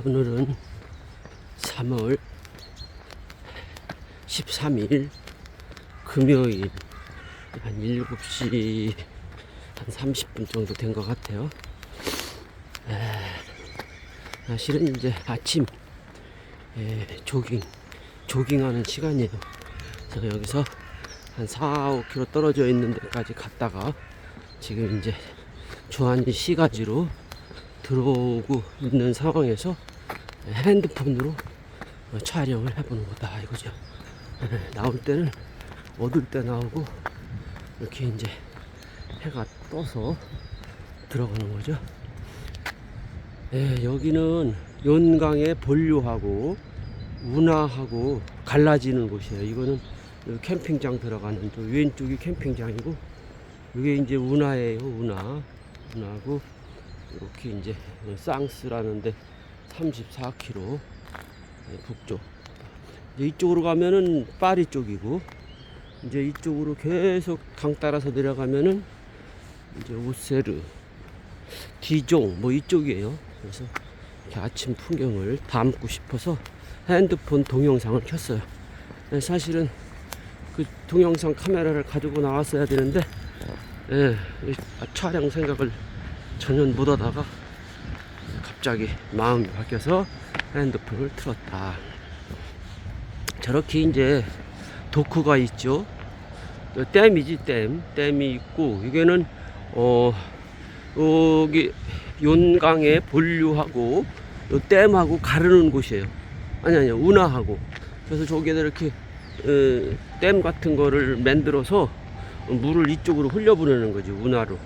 오늘은 3월 13일 금요일 한 7시 한 30분 정도 된 것 같아요. 사실은 이제 아침 조깅하는 시간이에요. 제가 여기서 한 4-5km 떨어져 있는 데까지 갔다가 지금 이제 주안이 시가지로 들어오고 있는 상황에서 핸드폰으로 촬영을 해보는 거다 이거죠. 나올 때는 어두울 때 나오고 이렇게 이제 해가 떠서 들어가는 거죠. 여기는 연강에 본류하고 운하하고 갈라지는 곳이에요. 이거는 캠핑장 들어가는 또 왼쪽이 캠핑장이고 이게 이제 운하예요. 운하고 이렇게 이제 쌍스라는데 34km 북쪽. 이제 이쪽으로 가면은 파리 쪽이고 이제 이쪽으로 계속 강 따라서 내려가면은 이제 오세르, 디종 뭐 이쪽이에요. 그래서 이렇게 아침 풍경을 담고 싶어서 핸드폰 동영상을 켰어요. 사실은 그 동영상 카메라를 가지고 나왔어야 되는데 촬영 생각을 전혀 못하다가 갑자기 마음이 바뀌어서 핸드폰을 틀었다. 저렇게 이제 도크가 있죠. 댐이지 댐이 있고 이게는 여기 연강에 본류하고 댐하고 가르는 곳이에요. 아니요 운하하고. 그래서 저기에다 이렇게 댐 같은 거를 만들어서 물을 이쪽으로 흘려보내는 거지, 운하로.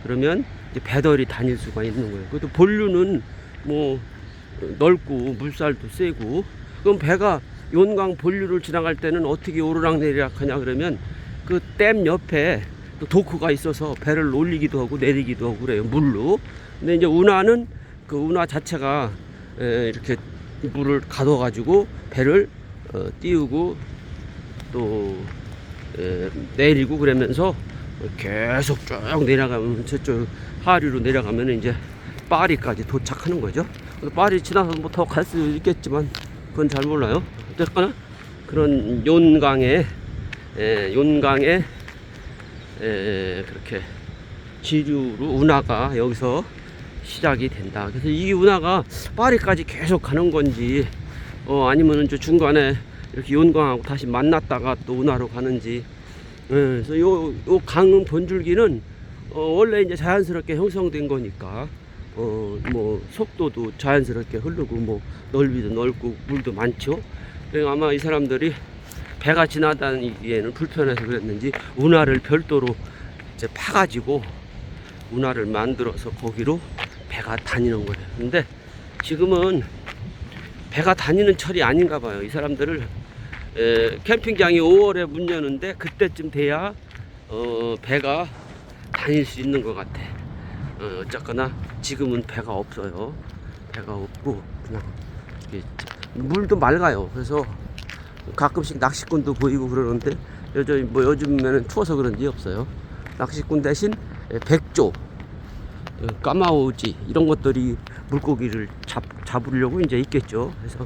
그러면 이제 배들이 다닐 수가 있는 거예요. 그것도 본류는 뭐 넓고 물살도 세고, 그럼 배가 연강 본류를 지나갈 때는 어떻게 오르락내리락 하냐 그러면 그 댐 옆에 또 도크가 있어서 배를 올리기도 하고 내리기도 하고 그래요, 물로. 근데 이제 운하는 그 운하 자체가 이렇게 물을 가둬가지고 배를 띄우고 또 내리고 그러면서 계속 쭉 내려가면 저쪽 하류로 내려가면 이제 파리까지 도착하는 거죠. 파리 지나서 뭐 더 갈 수 있겠지만 그건 잘 몰라요. 어쨌거나 그런 연강에 그렇게 지류로 운하가 여기서 시작이 된다. 그래서 이 운하가 파리까지 계속 가는 건지 아니면은 저 중간에 이렇게 연강하고 다시 만났다가 또 운하로 가는지. 그래서 요 강은 본줄기는 원래 이제 자연스럽게 형성된 거니까 뭐 속도도 자연스럽게 흐르고 뭐 넓이도 넓고 물도 많죠. 그래서 아마 이 사람들이 배가 지나다니기에는 불편해서 그랬는지 운하를 별도로 이제 파가지고 운하를 만들어서 거기로 배가 다니는 거예요. 근데 지금은 배가 다니는 철이 아닌가 봐요. 이 사람들을 캠핑장이 5월에 문 여는데 그때쯤 돼야 배가 다닐 수 있는 것 같아. 어쨌거나 지금은 배가 없어요. 배가 없고 그냥 물도 맑아요. 그래서 가끔씩 낚시꾼도 보이고 그러는데 요즘에는 추워서 그런지 없어요. 낚시꾼 대신 백조, 까마오지 이런 것들이 물고기를 잡으려고 이제 있겠죠. 그래서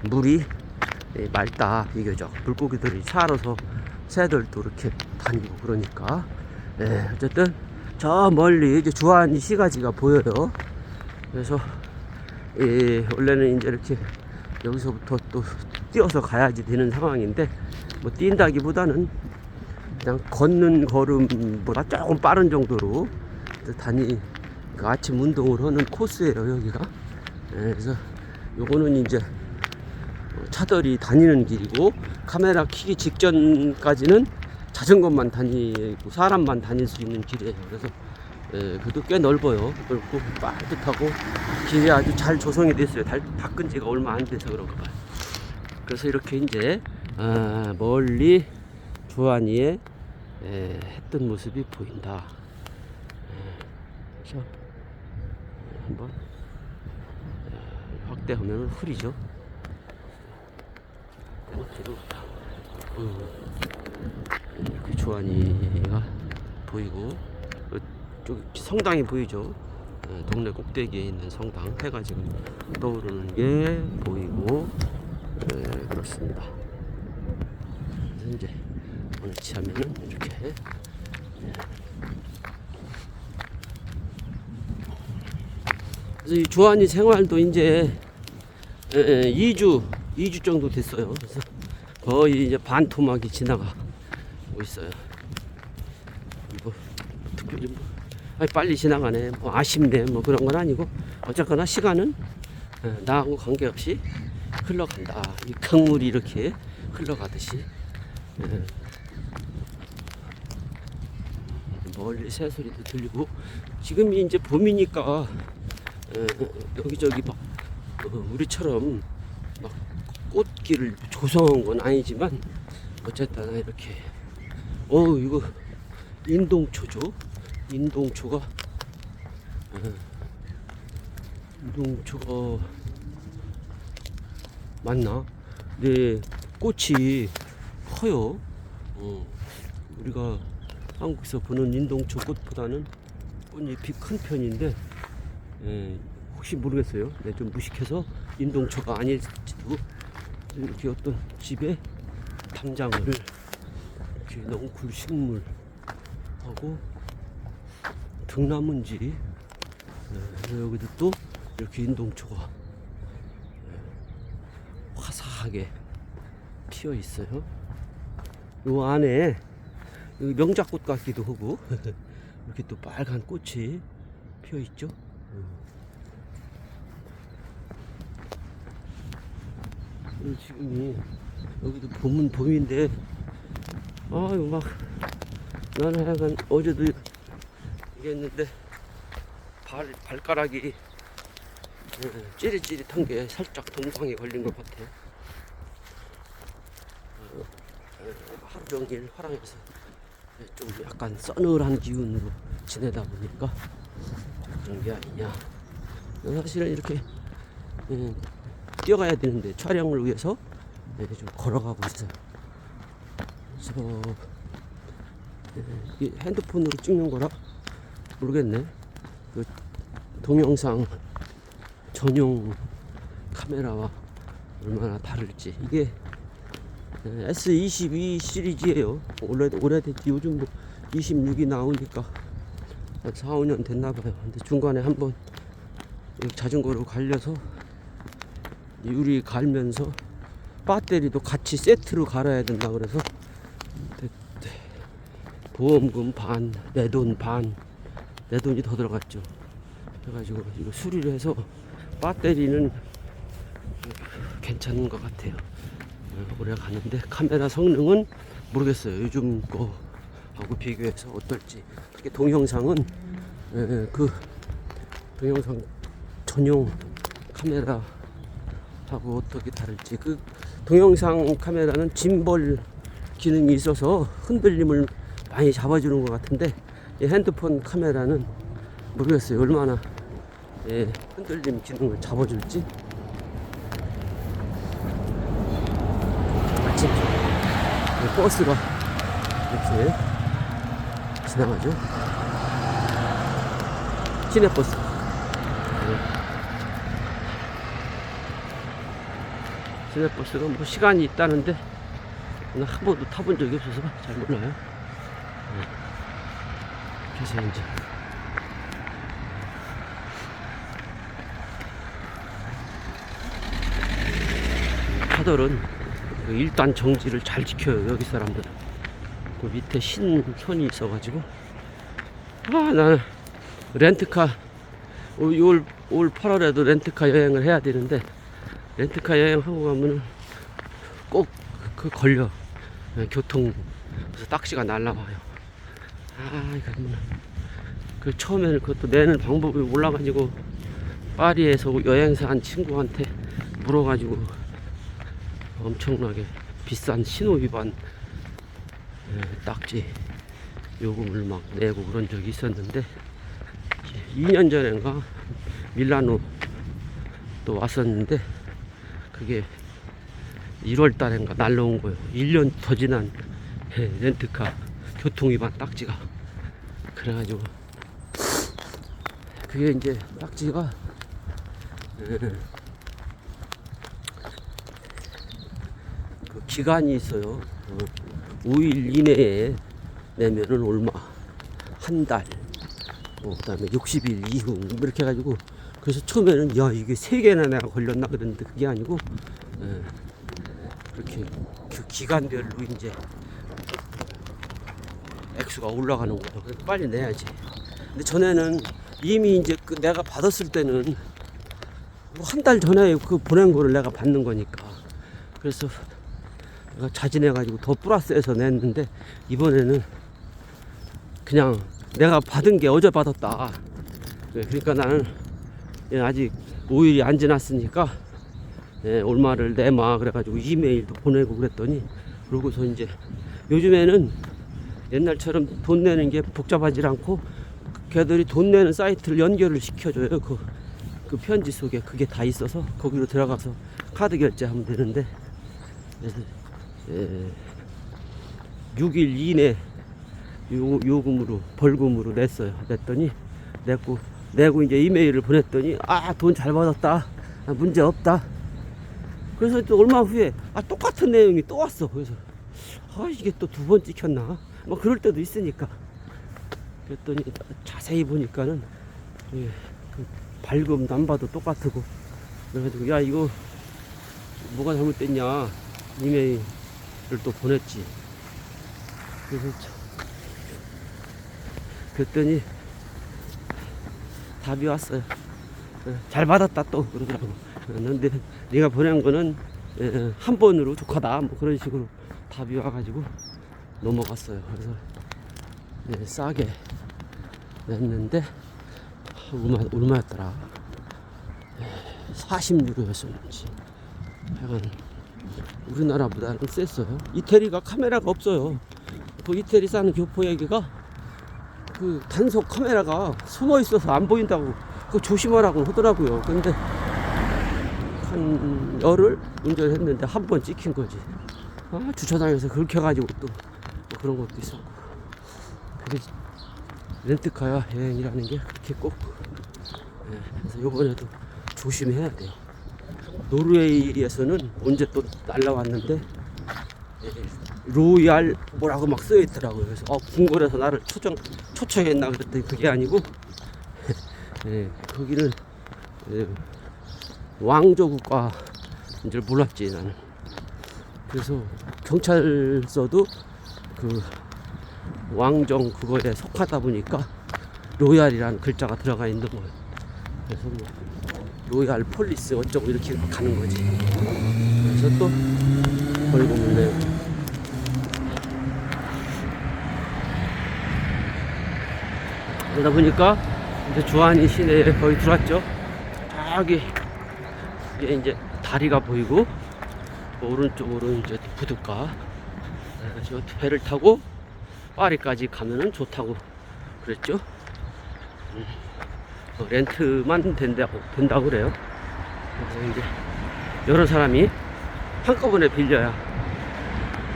물이 맑다 비교적. 물고기들이 살아서 새들도 이렇게 다니고 그러니까. 어쨌든 저 멀리 이제 주안이 시가지가 보여요. 그래서 원래는 이제 이렇게 여기서부터 또 뛰어서 가야지 되는 상황인데 뭐 뛴다기보다는 그냥 걷는 걸음보다 조금 빠른 정도로 그 아침 운동을 하는 코스예요 여기가. 그래서 요거는 이제 차들이 다니는 길이고 카메라 켜기 직전까지는 자전거만 다니고 사람만 다닐 수 있는 길이에요. 그래서 그래도 꽤 넓어요. 넓고 빠듯하고 길이 아주 잘 조성이 됐어요. 닦은 지가 얼마 안 돼서 그런가 봐요. 그래서 이렇게 이제 멀리 주안이에 했던 모습이 보인다. 그래서 한번 확대하면 흐리죠. 이렇게 주안이가 보이고 쪽 성당이 보이죠. 동네 꼭대기에 있는 성당 해가 지금 떠오르는 게 보이고 그렇습니다. 그래서 이제 오늘 치하면은 이렇게 그래서 이 주한이 생활도 이제 2주 정도 됐어요. 그래서 거의 이제 반토막이 지나가고 있어요. 뭐 특별히 뭐 빨리 지나가네, 뭐 아쉽네, 뭐 그런 건 아니고 어쨌거나 시간은 나하고 관계없이 흘러간다. 이 강물이 이렇게 흘러가듯이 멀리 새소리도 들리고 지금이 이제 봄이니까 여기저기 막 우리처럼 막 꽃길을 조성한 건 아니지만 어쨌든 이렇게 이거 인동초죠. 인동초가 맞나? 네, 꽃이 커요. 우리가 한국에서 보는 인동초 꽃보다는 꽃잎이 큰 편인데 혹시 모르겠어요. 네, 좀 무식해서 인동초가 아닐지도. 이렇게 어떤 집에 담장을 이렇게 넝쿨 식물하고 등나무인지 여기도 또 이렇게 인동초가 화사하게 피어 있어요. 요 안에 명작꽃 같기도 하고 이렇게 또 빨간 꽃이 피어 있죠. 지금이 여기도 봄은 봄인데 아유 막 나는 약간 어제도 얘기했는데 발가락이 찌릿찌릿한 게 살짝 동상에 걸린 것 같아요. 하루 종일 화랑에서 좀 약간 서늘한 기운으로 지내다 보니까 그런 게 아니냐. 사실은 이렇게 뛰어가야 되는데 촬영을 위해서 좀 걸어가고 있어요. 그래서 이 핸드폰으로 찍는 거라 모르겠네. 그 동영상 전용 카메라와 얼마나 다를지. 이게 S22 시리즈예요. 오래됐지. 요즘 뭐 26이 나오니까 한 4, 5년 됐나봐요. 근데 중간에 한번 자전거로 갈려서 유리 갈면서 배터리도 같이 세트로 갈아야 된다 그래서 보험금 반, 내 돈 반, 내 돈이 더 들어갔죠. 그래가지고 이거 수리를 해서 배터리는 괜찮은 것 같아요. 오래 가는데 카메라 성능은 모르겠어요. 요즘 거하고 비교해서 어떨지. 특히 동영상은 그 동영상 전용 카메라 하고 어떻게 다를지. 그 동영상 카메라는 짐벌 기능이 있어서 흔들림을 많이 잡아주는 것 같은데 이 핸드폰 카메라는 모르겠어요. 얼마나 흔들림 기능을 잡아줄지. 마침 버스가 이렇게 지나가죠. 시내버스. 시내버스가 뭐 시간이 있다는데 한 번도 타본 적이 없어서 잘 몰라요. 그래서 이제 차들은 그 1단 정지를 잘 지켜요. 여기 사람들은. 그 밑에 신선이 있어가지고 나는 렌트카 올 8월에도 렌트카 여행을 해야 되는데 렌트카 여행하고 가면은 꼭 그 걸려. 교통 그래서 딱지가 날라와요. 이거는 그 처음에는 그것도 내는 방법이 몰라가지고 파리에서 여행사 한 친구한테 물어가지고 엄청나게 비싼 신호위반 딱지 요금을 막 내고 그런 적이 있었는데 2년 전인가 밀라노 또 왔었는데 그게 1월 달인가 날라온 거예요. 1년 더 지난 렌트카 교통위반 딱지가. 그래가지고 그게 이제 딱지가 그 기간이 있어요. 5일 이내에 내면은 얼마, 한 달, 뭐 그다음에 60일 이후 뭐 이렇게 해가지고, 그래서 처음에는 야 이게 3개나 내가 걸렸나 그랬는데 그게 아니고 그렇게 그 기간별로 이제 액수가 올라가는 거죠. 그래서 빨리 내야지. 근데 전에는 이미 이제 그 내가 받았을 때는 한 달 전에 그 보낸 거를 내가 받는 거니까, 그래서 내가 자진해가지고 더 플러스해서 냈는데, 이번에는 그냥 내가 받은 게 어제 받았다. 그러니까 나는 아직 5일이 안 지났으니까 얼마를 내마 그래가지고 이메일도 보내고 그랬더니, 그러고서 이제 요즘에는 옛날처럼 돈 내는 게 복잡하지 않고 걔들이 돈 내는 사이트를 연결을 시켜줘요. 그 편지 속에 그게 다 있어서 거기로 들어가서 카드 결제하면 되는데, 그래서 6일 이내 요금으로 벌금으로 냈더니 내고 이제 이메일을 보냈더니 돈 잘 받았다, 문제 없다. 그래서 또 얼마 후에 똑같은 내용이 또 왔어. 그래서 이게 또 2번 찍혔나 뭐 그럴 때도 있으니까, 그랬더니 자세히 보니까는 그 발금 남바도 똑같고, 그래가지고 야 이거 뭐가 잘못됐냐, 이메일을 또 보냈지. 그랬더니 답이 왔어요. 잘 받았다 또 그러더라고. 근데 네가 보낸 거는 한 번으로 족하다, 뭐 그런 식으로 답이 와가지고 넘어갔어요. 그래서 싸게 냈는데 얼마였더라? 40유로였었는지. 하여간 우리나라보다는 셌어요. 이태리가 카메라가 없어요. 그 이태리 사는 교포에게가 그 단속 카메라가 숨어 있어서 안 보인다고 그거 조심하라고 하더라고요. 근데 한 열흘 운전했는데 한 번 찍힌 거지. 주차장에서 그렇게 해가지고 또 그런 것도 있었고. 그래서 렌트카야 여행이라는 게 그렇게 꼭. 그래서 요번에도 조심해야 돼요. 노르웨이에서는 언제 또 날라왔는데 로얄 뭐라고 막 써있더라고요. 그래서 궁궐에서 나를 초청했나 그랬더니 그게 아니고 거기는 왕조 국가인 줄 몰랐지 나는. 그래서 경찰서도 그 왕정 그거에 속하다 보니까 로얄이라는 글자가 들어가 있는 거예요. 그래서 뭐 로얄 폴리스 어쩌고 이렇게 가는 거지. 그래서 또 벌금을 내고. 그러다 보니까 이제 주한이 시내에 거의 들어왔죠. 저기 이제 다리가 보이고, 오른쪽으로 이제 부둣가. 저 배를 타고 파리까지 가면은 좋다고 그랬죠. 렌트만 된다고 그래요. 그래서 이제 여러 사람이 한꺼번에 빌려야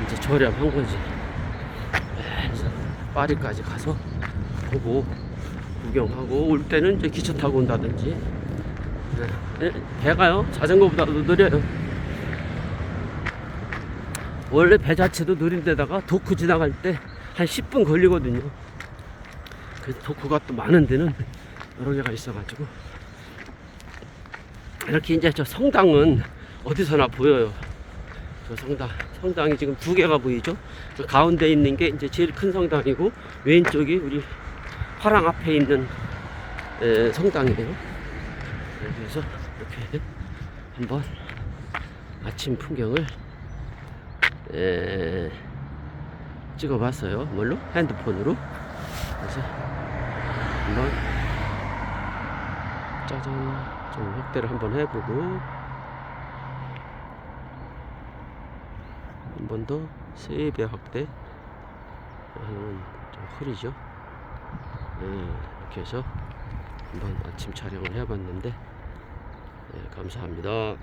이제 저렴한 거지. 그래서 파리까지 가서 보고 구경하고, 올 때는 이제 기차 타고 온다든지. 배가요 자전거보다도 느려요. 원래 배 자체도 느린데다가 도크 지나갈 때 한 10분 걸리거든요. 그래서 도크가 또 많은 데는 여러 개가 있어가지고. 이렇게 이제 저 성당은 어디서나 보여요. 저 성당이 지금 2개가 보이죠. 저 가운데 있는 게 이제 제일 큰 성당이고, 왼쪽이 우리 화랑 앞에 있는 성당이에요. 그래서 이렇게 한번 아침 풍경을 찍어봤어요. 뭘로? 핸드폰으로. 그래서 한번 짜잔 좀 확대를 한번 해보고, 한 번 더 3배 확대 하는 좀 흐리죠. 이렇게 해서 한번 아침 촬영을 해봤는데 감사합니다.